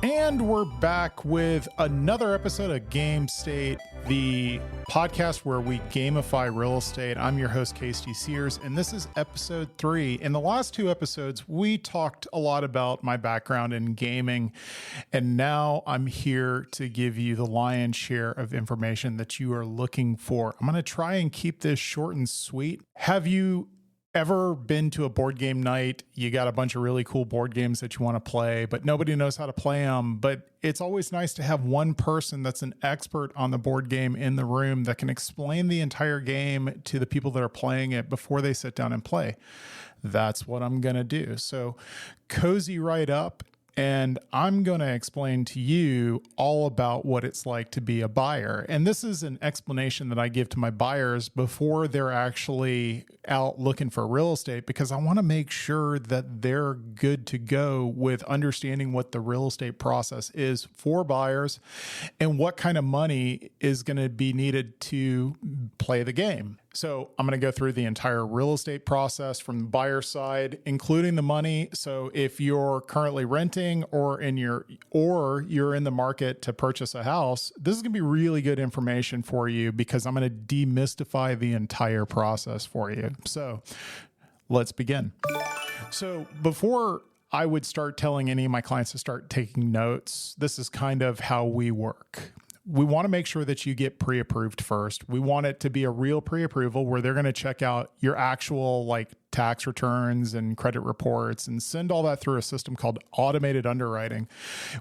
And we're back with another episode of GameState, the podcast where we gamify real estate. I'm your host, Casey Sears, and this is episode 3. In the last 2 episodes, we talked a lot about my background in gaming, and now I'm here to give you the lion's share of information that you are looking for. I'm going to try and keep this short and sweet. Have you ever been to a board game night? You got a bunch of really cool board games that you want to play, but nobody knows how to play them. But it's always nice to have one person that's an expert on the board game in the room that can explain the entire game to the people that are playing it before they sit down and play. That's what I'm going to do. So cozy right up, and I'm going to explain to you all about what it's like to be a buyer. And this is an explanation that I give to my buyers before they're actually out looking for real estate, because I want to make sure that they're good to go with understanding what the real estate process is for buyers and what kind of money is going to be needed to play the game. So I'm going to go through the entire real estate process from the buyer side, including the money. So if you're currently renting or you're in the market to purchase a house, this is going to be really good information for you, because I'm going to demystify the entire process for you. So let's begin. So before I would start telling any of my clients to start taking notes, this is kind of how we work. We want to make sure that you get pre-approved first. We want it to be a real pre-approval where they're going to check out your actual tax returns and credit reports and send all that through a system called automated underwriting,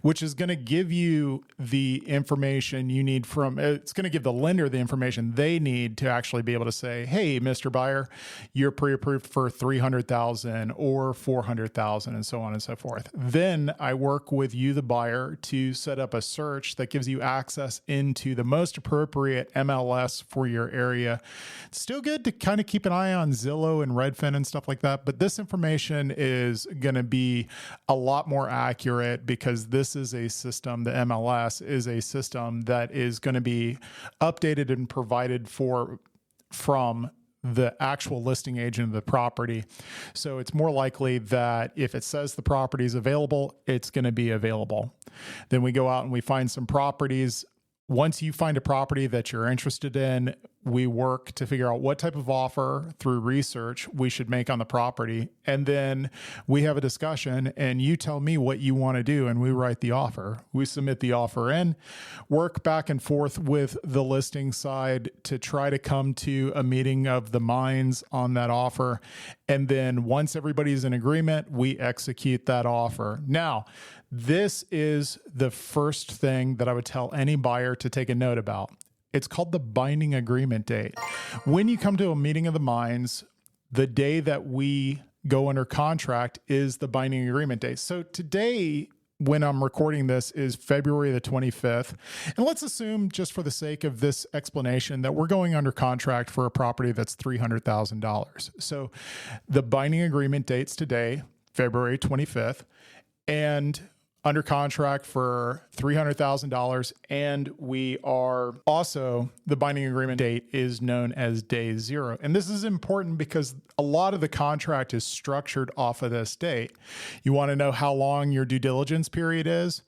which is going to give you the information you need it's going to give the lender the information they need to actually be able to say, hey, Mr. Buyer, you're pre-approved for $300,000 or $400,000 and so on and so forth. Then I work with you, the buyer, to set up a search that gives you access into the most appropriate MLS for your area. It's still good to kind of keep an eye on Zillow and Redfin and stuff like that, but this information is going to be a lot more accurate, because this is a system, the MLS is a system that is going to be updated and provided from the actual listing agent of the property. So it's more likely that if it says the property is available, it's going to be available. Then we go out and we find some properties. Once you find a property that you're interested in, we work to figure out what type of offer through research we should make on the property. And then we have a discussion and you tell me what you want to do and we write the offer. We submit the offer in, work back and forth with the listing side to try to come to a meeting of the minds on that offer. And then once everybody's in agreement, we execute that offer. Now, this is the first thing that I would tell any buyer to take a note about. It's called the binding agreement date. When you come to a meeting of the minds, the day that we go under contract is the binding agreement date. So today, when I'm recording this, is February the 25th. And let's assume, just for the sake of this explanation, that we're going under contract for a property that's $300,000. So the binding agreement date's today, February 25th, and under contract for $300,000. And we are also, the binding agreement date is known as day 0. And this is important because a lot of the contract is structured off of this date. You want to know how long your due diligence period is?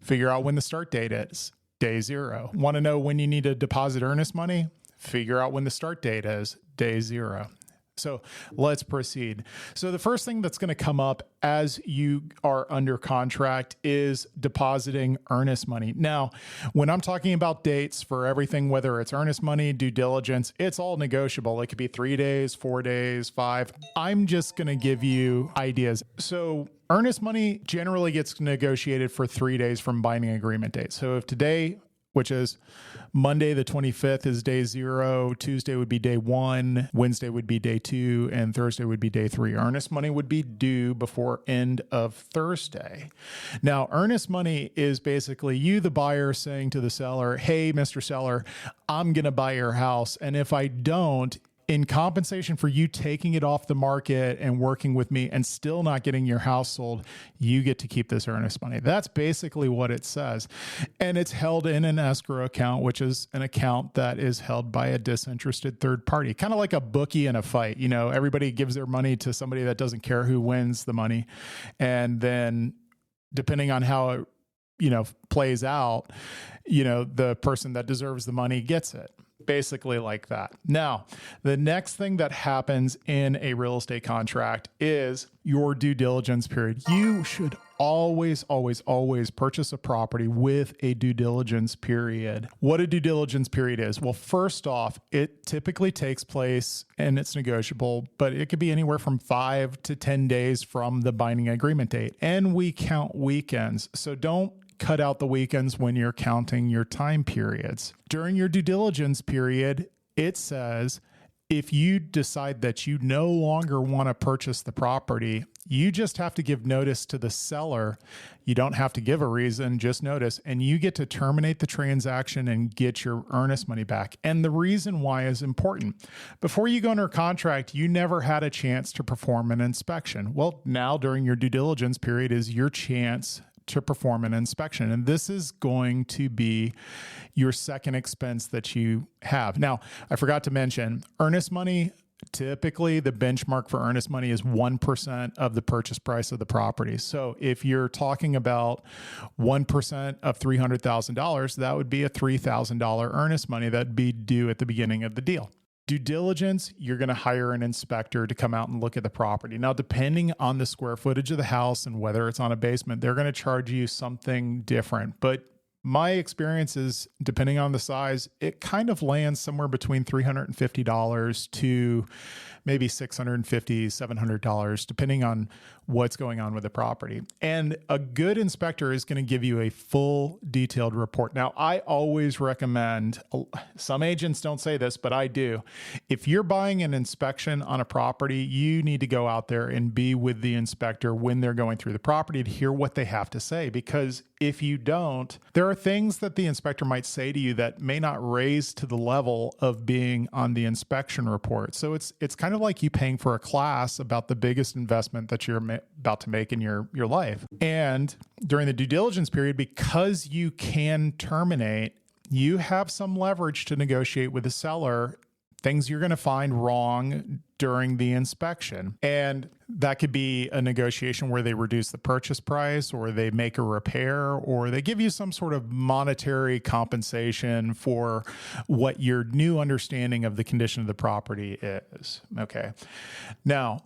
Figure out when the start date is, day 0. Want to know when you need to deposit earnest money? Figure out when the start date is, day 0. So let's proceed. So the first thing that's going to come up as you are under contract is depositing earnest money. Now, when I'm talking about dates for everything, whether it's earnest money, due diligence, it's all negotiable. It could be 3 days, 4 days, 5. I'm just going to give you ideas. So earnest money generally gets negotiated for 3 days from binding agreement date. So if today, which is Monday the 25th, is day 0. Tuesday would be day 1. Wednesday would be day 2. And Thursday would be day 3. Earnest money would be due before end of Thursday. Now, earnest money is basically you, the buyer, saying to the seller, hey, Mr. Seller, I'm going to buy your house. And if I don't, in compensation for you taking it off the market and working with me and still not getting your house sold, you get to keep this earnest money. That's basically what it says. And it's held in an escrow account, which is an account that is held by a disinterested third party, kind of like a bookie in a fight. You know, everybody gives their money to somebody that doesn't care who wins the money. And then depending on how it plays out, the person that deserves the money gets it. Basically like that. Now, the next thing that happens in a real estate contract is your due diligence period. You should always, always, always purchase a property with a due diligence period. What a due diligence period is? Well, first off, it typically takes place, and it's negotiable, but it could be anywhere from 5 to 10 days from the binding agreement date. And we count weekends. So don't cut out the weekends when you're counting your time periods. During your due diligence period, it says if you decide that you no longer want to purchase the property, you just have to give notice to the seller. You don't have to give a reason, just notice, and you get to terminate the transaction and get your earnest money back. And the reason why is important. Before you go under contract, you never had a chance to perform an inspection. Well, now during your due diligence period is your chance to perform an inspection. And this is going to be your second expense that you have. Now, I forgot to mention earnest money. Typically, the benchmark for earnest money is 1% of the purchase price of the property. So if you're talking about 1% of $300,000, that would be a $3,000 earnest money that'd be due at the beginning of the deal. Due diligence, you're going to hire an inspector to come out and look at the property. Now, depending on the square footage of the house and whether it's on a basement, they're going to charge you something different. But my experience is, depending on the size, it kind of lands somewhere between $350 to maybe $650, $700, depending on what's going on with the property. And a good inspector is going to give you a full detailed report. Now, I always recommend, some agents don't say this, but I do. If you're buying an inspection on a property, you need to go out there and be with the inspector when they're going through the property to hear what they have to say. Because if you don't, there are things that the inspector might say to you that may not raise to the level of being on the inspection report. So it's kind of like you paying for a class about the biggest investment that you're about to make in your life. And during the due diligence period, because you can terminate, you have some leverage to negotiate with the seller things you're going to find wrong during the inspection. And that could be a negotiation where they reduce the purchase price, or they make a repair, or they give you some sort of monetary compensation for what your new understanding of the condition of the property is. Okay. Now,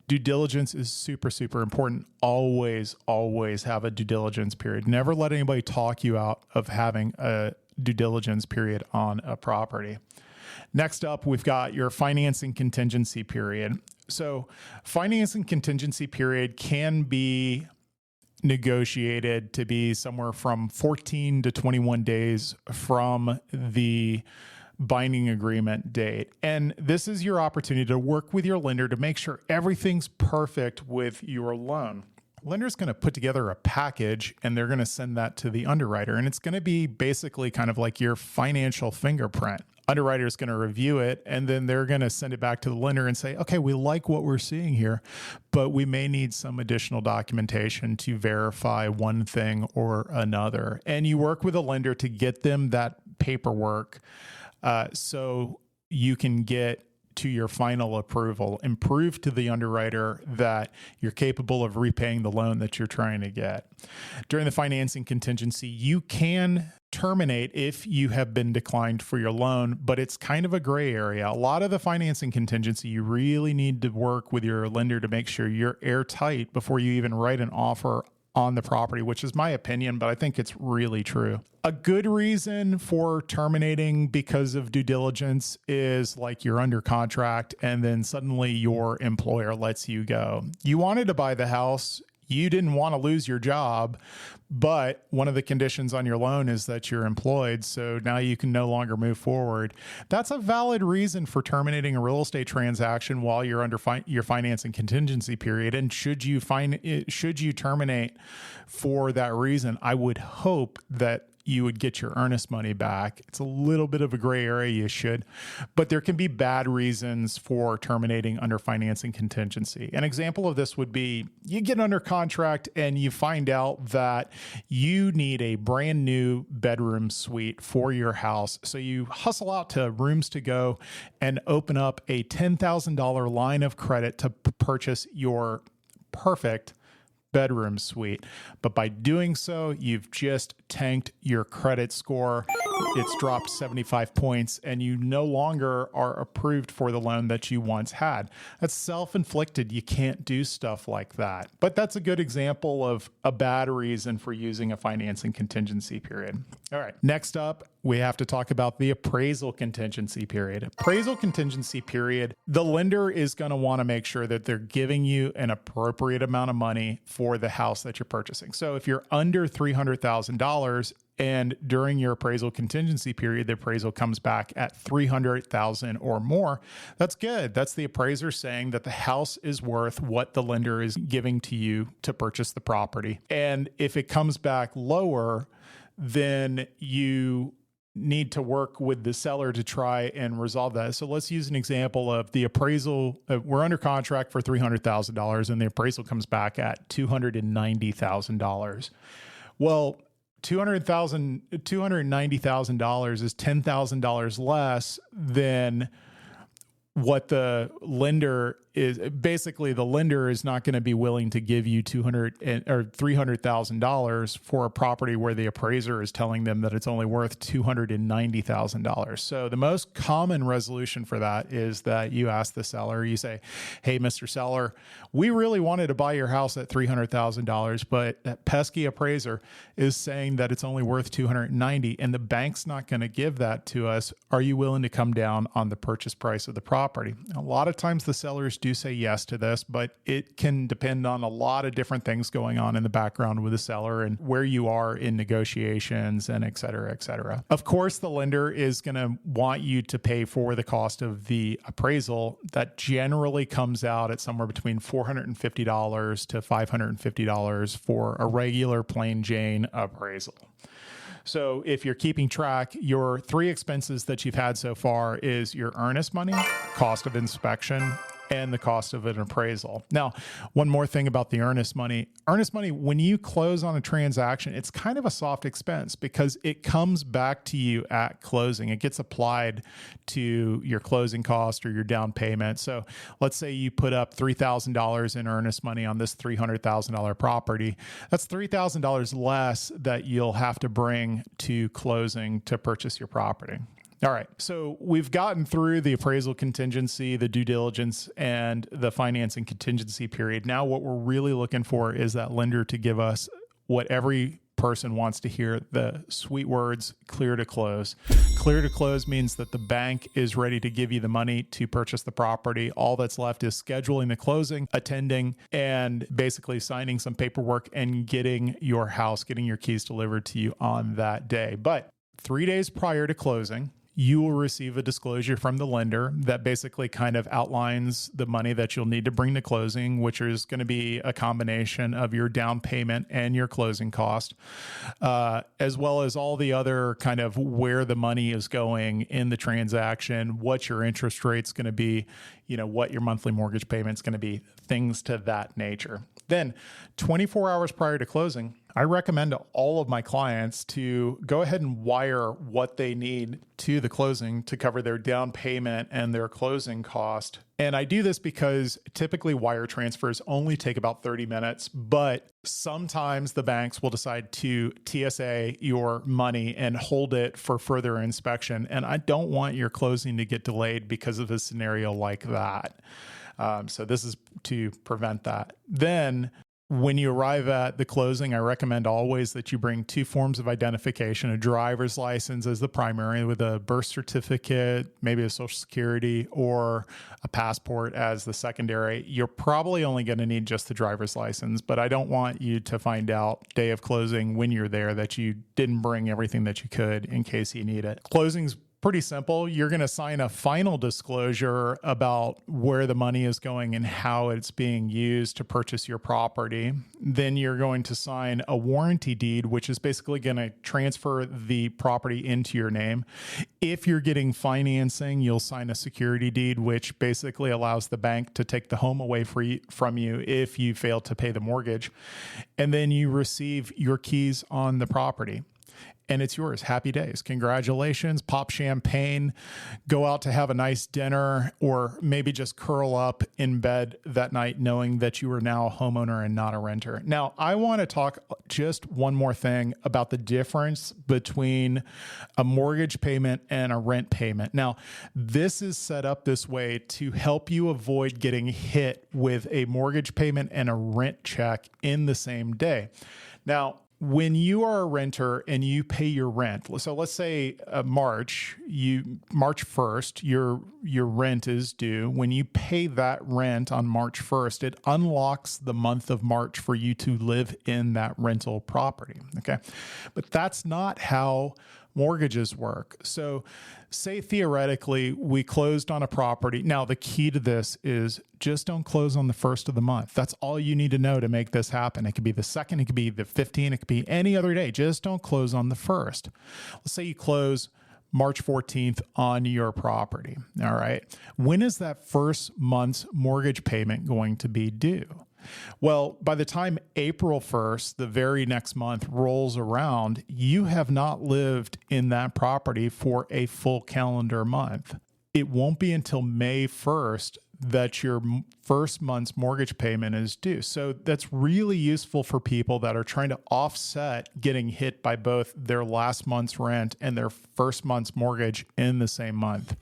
due diligence is super, super important. Always, always have a due diligence period. Never let anybody talk you out of having a due diligence period on a property. Next up, we've got your financing contingency period. So financing contingency period can be negotiated to be somewhere from 14 to 21 days from the binding agreement date. And this is your opportunity to work with your lender to make sure everything's perfect with your loan. Lender's going to put together a package and they're going to send that to the underwriter. And it's going to be basically kind of like your financial fingerprint. Underwriter is going to review it, and then they're going to send it back to the lender and say, okay, we like what we're seeing here, but we may need some additional documentation to verify one thing or another. And you work with a lender to get them that paperwork so you can get to your final approval and prove to the underwriter that you're capable of repaying the loan that you're trying to get. During the financing contingency, you can terminate if you have been declined for your loan, but it's kind of a gray area. A lot of the financing contingency, you really need to work with your lender to make sure you're airtight before you even write an offer on the property, which is my opinion, but I think it's really true. A good reason for terminating because of due diligence is like you're under contract and then suddenly your employer lets you go. You wanted to buy the house. You didn't want to lose your job, but one of the conditions on your loan is that you're employed. So now you can no longer move forward. That's a valid reason for terminating a real estate transaction while you're under your financing contingency period. And should you terminate for that reason, I would hope that you would get your earnest money back. It's a little bit of a gray area, you should, but there can be bad reasons for terminating under financing contingency. An example of this would be you get under contract and you find out that you need a brand new bedroom suite for your house. So you hustle out to Rooms to Go and open up a $10,000 line of credit to purchase your perfect bedroom suite. But by doing so, you've just tanked your credit score. It's dropped 75 points and you no longer are approved for the loan that you once had. That's self-inflicted. You can't do stuff like that. But that's a good example of a bad reason for using a financing contingency period. All right. Next up, we have to talk about the appraisal contingency period. Appraisal contingency period, the lender is going to want to make sure that they're giving you an appropriate amount of money for the house that you're purchasing. So if you're under $300,000 and during your appraisal contingency period, the appraisal comes back at $300,000 or more, that's good. That's the appraiser saying that the house is worth what the lender is giving to you to purchase the property. And if it comes back lower, then you need to work with the seller to try and resolve that. So let's use an example of the appraisal. We're under contract for $300,000 and the appraisal comes back at $290,000. Well, $290,000 is $10,000 less than what the lender is. Basically, the lender is not going to be willing to give you $300,000 for a property where the appraiser is telling them that it's only worth $290,000. So the most common resolution for that is that you ask the seller, you say, "Hey, Mr. Seller, we really wanted to buy your house at $300,000, but that pesky appraiser is saying that it's only worth $290,000, and the bank's not going to give that to us. Are you willing to come down on the purchase price of the property?" A lot of times the sellers do say yes to this, but it can depend on a lot of different things going on in the background with the seller and where you are in negotiations and et cetera, et cetera. Of course, the lender is going to want you to pay for the cost of the appraisal. That generally comes out at somewhere between $450 to $550 for a regular plain Jane appraisal. So if you're keeping track, your three expenses that you've had so far is your earnest money, cost of inspection, and the cost of an appraisal. Now, one more thing about the earnest money. Earnest money, when you close on a transaction, it's kind of a soft expense because it comes back to you at closing. It gets applied to your closing cost or your down payment. So let's say you put up $3,000 in earnest money on this $300,000 property. That's $3,000 less that you'll have to bring to closing to purchase your property. All right, so we've gotten through the appraisal contingency, the due diligence, and the financing contingency period. Now what we're really looking for is that lender to give us what every person wants to hear, the sweet words, clear to close. Clear to close means that the bank is ready to give you the money to purchase the property. All that's left is scheduling the closing, attending, and basically signing some paperwork and getting your house, getting your keys delivered to you on that day. But 3 days prior to closing, you will receive a disclosure from the lender that basically kind of outlines the money that you'll need to bring to closing, which is going to be a combination of your down payment and your closing cost, as well as all the other kind of where the money is going in the transaction, what your interest rate's going to be, what your monthly mortgage payment's going to be, things to that nature. Then 24 hours prior to closing, I recommend to all of my clients to go ahead and wire what they need to the closing to cover their down payment and their closing cost. And I do this because typically wire transfers only take about 30 minutes, but sometimes the banks will decide to TSA your money and hold it for further inspection. And I don't want your closing to get delayed because of a scenario like that. So this is to prevent that. Then when you arrive at the closing, I recommend always that you bring two forms of identification, a driver's license as the primary with a birth certificate, maybe a social security, or a passport as the secondary. You're probably only going to need just the driver's license, but I don't want you to find out day of closing when you're there that you didn't bring everything that you could in case you need it. Closing's pretty simple. You're going to sign a final disclosure about where the money is going and how it's being used to purchase your property. Then you're going to sign a warranty deed, which is basically going to transfer the property into your name. If you're getting financing, you'll sign a security deed, which basically allows the bank to take the home away from you if you fail to pay the mortgage. And then you receive your keys on the property. and it's yours. Happy days. Congratulations. Pop champagne, go out to have a nice dinner, or maybe just curl up in bed that night knowing that you are now a homeowner and not a renter. Now, I want to talk just one more thing about the difference between a mortgage payment and a rent payment. Now, this is set up this way to help you avoid getting hit with a mortgage payment and a rent check in the same day. Now, when you are a renter and you pay your rent, so let's say March 1st, your rent is due. When you pay that rent on March 1st, it unlocks the month of March for you to live in that rental property. Okay. But that's not how mortgages work. So say theoretically we closed on a property. Now, the key to this is just don't close on the first of the month. That's all you need to know to make this happen. It could be the 2nd, it could be the 15th, it could be any other day. Just don't close on the first. Let's say you close March 14th on your property. All right. When is that first month's mortgage payment going to be due? Well, by the time April 1st, the very next month, rolls around, you have not lived in that property for a full calendar month. It won't be until May 1st that your first month's mortgage payment is due. So that's really useful for people that are trying to offset getting hit by both their last month's rent and their first month's mortgage in the same month.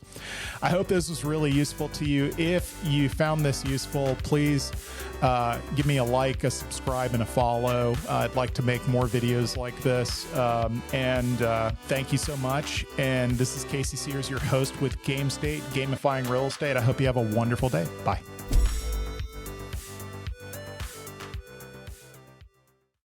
I hope this was really useful to you. If you found this useful, please give me a like, a subscribe, and a follow. I'd like to make more videos like this. Thank you so much. And this is Casey Sears, your host with GameState, gamifying real estate. I hope you have a wonderful day. Bye.